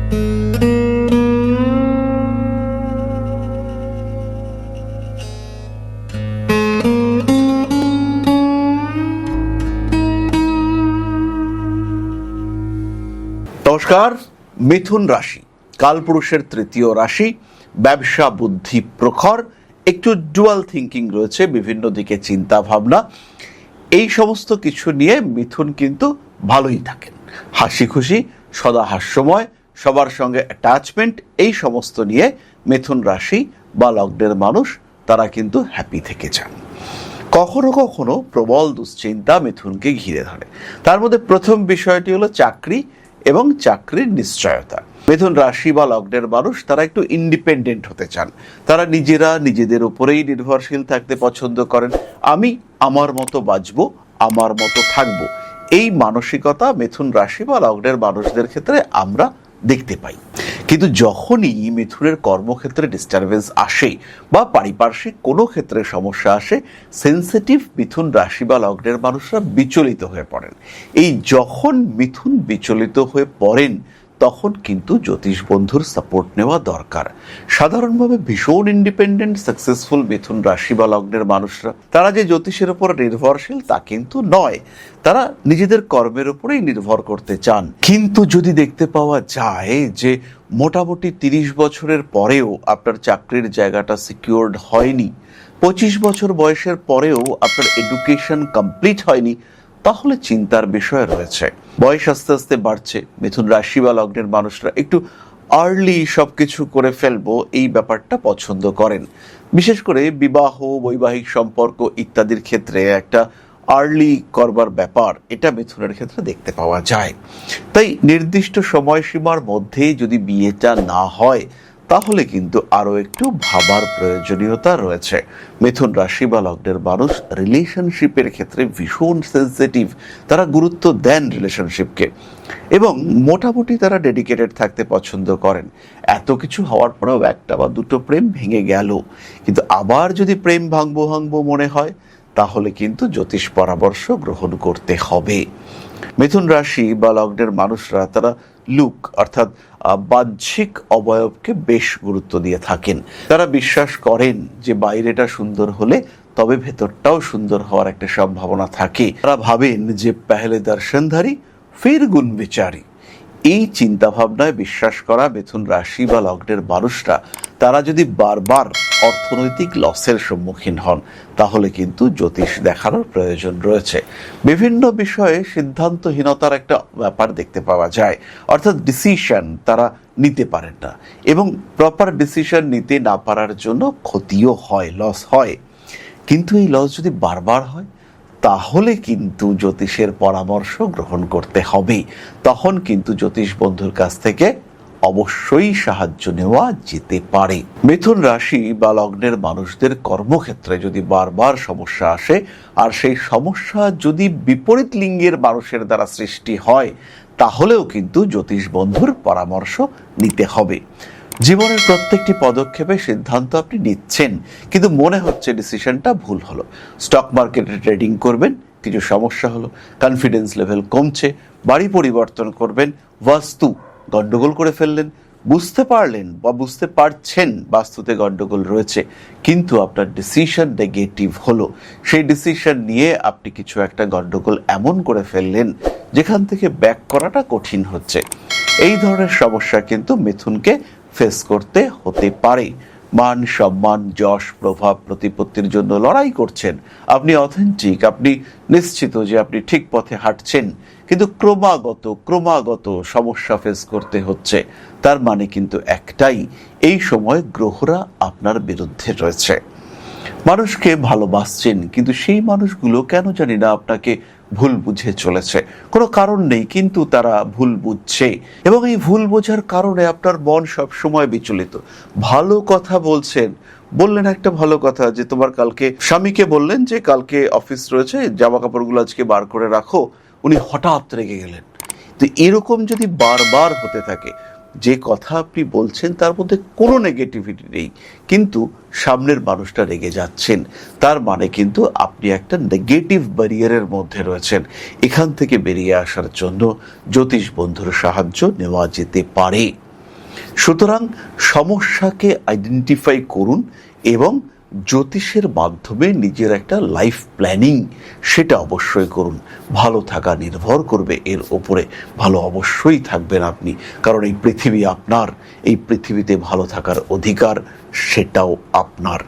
নমস্কার। মিথুন রাশি কালপুরুষের তৃতীয় রাশি, ব্যবসা বুদ্ধি প্রখর, একটু ডুয়াল থিঙ্কিং রয়েছে, বিভিন্ন দিকে চিন্তা ভাবনা, এই সমস্ত কিছু নিয়ে মিথুন কিন্তু ভালোই থাকেন। হাসি খুশি, সদা হাস্যময়, সবার সঙ্গে অ্যাটাচমেন্ট, এই সমস্ত নিয়ে মিথুন রাশি বা লগ্নের মানুষ তারা কিন্তু হ্যাপি থেকে যান। কখনো কখনো প্রবল দুশ্চিন্তা মিথুনকে ঘিরে ধরে। তার মধ্যে প্রথম বিষয়টি হলো চাকরি এবং চাকরির নিশ্চয়তা। মিথুন রাশি বা লগ্নের মানুষ তারা একটু ইন্ডিপেন্ডেন্ট হতে চান। তারা নিজেরা নিজেদের উপরেই নির্ভরশীল থাকতে পছন্দ করেন। আমি আমার মতো বাঁচবো, আমার মতো থাকবো, এই মানসিকতা মিথুন রাশি বা লগ্নের মানুষদের ক্ষেত্রে আমরা দেখতে পাই। কিন্তু যখনই মিথুনের কর্মক্ষেত্রে ডিস্টারবেন্স আসে বা পারিপার্শ্বিক কোনো ক্ষেত্রে সমস্যা আসে, সেন্সিটিভ মিথুন রাশি বা লগ্নের মানুষরা বিচলিত হয়ে পড়েন। এই যখন মিথুন বিচলিত হয়ে পড়েন তখন কিন্তু জ্যোতিষ বন্ধুর সাপোর্ট নেওয়া দরকার। সাধারণভাবে ভীষণ ইন্ডিপেন্ডেন্ট সাকসেসফুল মিথুন রাশি বা লগ্নের মানুষরা তারা যে জ্যোতিষের উপর নির্ভরশীল তা কিন্তু নয়, তারা নিজেদের কর্মের উপরেই নির্ভর করতে চান। কিন্তু যদি দেখতে পাওয়া যায় যে মোটামুটি 30 বছরের পরেও আপনার চাকরির জায়গাটা সিকিউরড হয়নি, 25 বছর বয়সের পরেও আপনার এডুকেশন কমপ্লিট হয়নি, তাহলে চিন্তার বিষয় রয়েছে। বয়স আস্তে আস্তে বাড়ছে, মিথুন রাশি বা লগ্নের মানুষরা একটু আর্লি সবকিছু করে ফেলবো এই ব্যাপারটা পছন্দ করেন। বিশেষ করে বিবাহ, বৈবাহিক সম্পর্ক ইত্যাদির ক্ষেত্রে একটা আর্লি করবার ব্যাপার এটা মিথুনের ক্ষেত্রে দেখতে পাওয়া যায়। তাই নির্দিষ্ট সময়সীমার মধ্যে যদি বিয়েটা না হয় তাহলে কিন্তু আরও একটু ভাবার প্রয়োজনীয়তা রয়েছে। মিথুন রাশি বা লগ্নের মানুষ রিলেশনশিপের ক্ষেত্রে ভীষণ সেন্সিটিভ, তারা গুরুত্ব দেন রিলেশনশিপকে এবং মোটামুটি তারা ডেডিকেটেড থাকতে পছন্দ করেন। এত কিছু হওয়ার পরেও একটা বা দুটো প্রেম ভেঙে গেল, কিন্তু আবার যদি প্রেম ভাঙবো মনে হয় তাহলে কিন্তু জ্যোতিষ পরামর্শ গ্রহণ করতে হবে। মিথুন রাশি বা লগ্নের মানুষরা তারা লুক অর্থাৎ বাহ্যিক অবয়বকে বেশ গুরুত্ব দিয়ে থাকেন। তারা বিশ্বাস করেন যে বাইরেটা সুন্দর হলে তবে ভেতরটাও সুন্দর হওয়ার একটা সম্ভাবনা থাকে। তারা ভাবেন যে পেহলে দর্শনধারী ফির গুণ বিচারী। এই চিন্তা ভাবনায় বিশ্বাস করা মিথুন রাশি বা লগ্নের মানুষরা তারা যদি বারবার অর্থনৈতিক লসের সম্মুখীন হন তাহলে কিন্তু জ্যোতিষ দেখানোর প্রয়োজন রয়েছে। বিভিন্ন বিষয়ে সিদ্ধান্তহীনতার একটা ব্যাপার দেখতে পাওয়া যায়, অর্থাৎ ডিসিশন তারা নিতে পারেন না এবং প্রপার ডিসিশন নিতে না পারার জন্য ক্ষতিও হয়, লস হয়। কিন্তু এই লস যদি বারবার হয় তাহলে কিন্তু জ্যোতিষের পরামর্শ গ্রহণ করতে হবে। তখন কিন্তু জ্যোতিষ বন্ধুর কাছ থেকে অবশ্যই সাহায্য নেওয়া যেতে পারে। মিথুন রাশি বা লগ্নের মানুষদের কর্মক্ষেত্রে যদি বারবার সমস্যা আসে আর সেই সমস্যা যদি বিপরীত লিঙ্গের মানুষের দ্বারা সৃষ্টি হয় তাহলেও কিন্তু জ্যোতিষ বন্ধুর পরামর্শ নিতে হবে। জীবনের প্রত্যেকটি পদক্ষেপে সিদ্ধান্ত আপনি নিচ্ছেন কিন্তু মনে হচ্ছে ডিসিশনটা ভুল হলো। স্টক মার্কেটে ট্রেডিং করবেন, কিছু সমস্যা হলো, কনফিডেন্স লেভেল কমছে, বাড়ি পরিবর্তন করবেন, বাস্তু গন্ডগোল করে ফেললেন, বুঝতে পারলেন বা বুঝতে পারছেন বাস্তুতে গন্ডগোল রয়েছে কিন্তু আপনার ডিসিশন নেগেটিভ হলো। সেই ডিসিশন নিয়ে আপনি কিছু একটা গন্ডগোল এমন করে ফেললেন যেখান থেকে ব্যাক করাটা কঠিন হচ্ছে। এই ধরনের সমস্যা কিন্তু মিথুনকে ফেস করতে হতে পারে। মান সম্মান, যশ, প্রভাব, প্রতিপত্তির জন্য লড়াই করছেন, আপনি অথেন্টিক, আপনি নিশ্চিত যে আপনি ঠিক পথে হাঁটছেন, কিন্তু ক্রমাগত সমস্যা ফেস করতে হচ্ছে। তার মানে কিন্তু একটাই, এই সময় গ্রহরা আপনার বিরুদ্ধে রয়েছে। মানুষকে ভালোবাসছেন কিন্তু সেই মানুষগুলো কেন জানি না আপনাকে ভুল বুঝে চলেছে, কোনো কারণ নেই কিন্তু তারা ভুল বুঝছে এবং এই ভুল বোঝার কারণে আপনার মন সবসময় বিচলিত। ভালো কথা বললেন একটা ভালো কথা যে তোমার কালকে, স্বামীকে বললেন যে কালকে অফিস রয়েছে, জামা কাপড়গুলো আজকে বার করে রাখো, উনি হঠাৎ রেগে গেলেন। তো এরকম যদি বারবার হতে থাকে, যে কথা আপনি বলছেন তার মধ্যে কোনো নেগেটিভিটি নেই কিন্তু সামনের মানুষটা রেগে যাচ্ছেন, তার মানে কিন্তু আপনি একটা নেগেটিভ ব্যারিয়ারের মধ্যে রয়েছেন। এখান থেকে বেরিয়ে আসার জন্য জ্যোতিষ বন্ধুর সাহায্য নেওয়া যেতে পারে। সুতরাং সমস্যাকে আইডেন্টিফাই করুন এবং জ্যোতিষের মাধ্যমে নিজের একটা লাইফ প্ল্যানিং সেটা অবশ্যই করুন। ভালো থাকা নির্ভর করবে এর ওপরে। ভালো অবশ্যই থাকবেন আপনি, কারণ এই পৃথিবী আপনার, এই পৃথিবীতে ভালো থাকার অধিকার সেটাও আপনার।